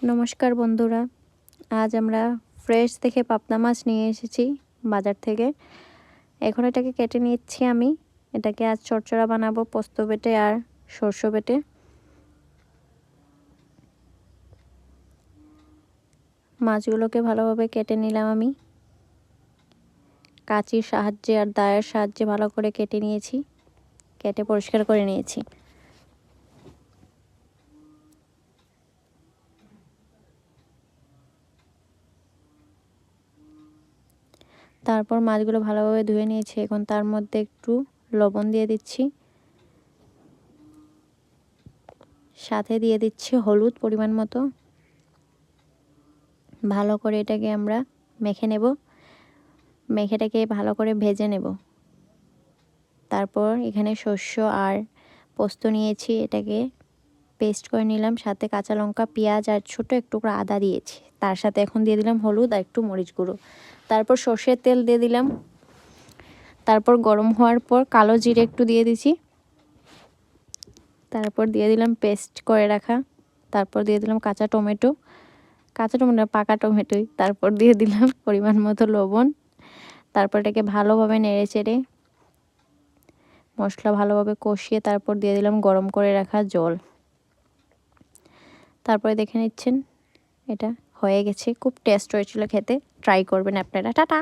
নমস্কার বন্ধুরা, আজ আমরা ফ্রেশ দেখে পাবদা মাছ নিয়ে এসেছি বাজার থেকে। এখন এটাকে কেটে নিচ্ছি আমি। এটাকে আজ চচ্চড়া বানাবো পোস্ত বেটে আর সরষ বেটে। মাছগুলোকে ভালোভাবে কেটে নিলাম আমি। কাঁচির সাহায্যে আর দায়ের সাহায্যে ভালো করে কেটে নিয়েছি, কেটে পরিষ্কার করে নিয়েছি। তারপর মাছগুলো ভালোভাবে ধুয়ে নিয়েছি। এখন তার মধ্যে একটু লবণ দিয়ে দিচ্ছি, সাথে দিয়ে দিচ্ছি হলুদ পরিমাণ মতো। ভালো করে এটাকে আমরা মেখে নেব, মেখেটাকে ভালো করে ভেজে নেব। তারপর এখানে শস্য আর পোস্ত নিয়েছি, এটাকে পেস্ট করে নিলাম। সাথে কাঁচা লঙ্কা, পেঁয়াজ আর ছোট একটু করে আদা দিয়েছি। তার সাথে এখন দিয়ে দিলাম হলুদ আর একটু মরিচ গুঁড়ো। তারপর সর্ষের তেল দিয়ে দিলাম। তারপর গরম হওয়ার পর কালো জিরে একটু দিয়ে দিছি। তারপর দিয়ে দিলাম পেস্ট করে রাখা। তারপর দিয়ে দিলাম কাঁচা টমেটো, পাকা টমেটোই। তারপর দিয়ে দিলাম পরিমাণ মতো লবণ। তারপর এটাকে ভালোভাবে নেড়ে চেড়ে মশলা ভালোভাবে কষিয়ে তারপর দিয়ে দিলাম গরম করে রাখা জল। তারপরে দেখে নিচ্ছেন এটা হয়ে গেছে। খুব টেস্ট হয়েছিল খেতে, ট্রাই করবেন আপনারা। টাটা।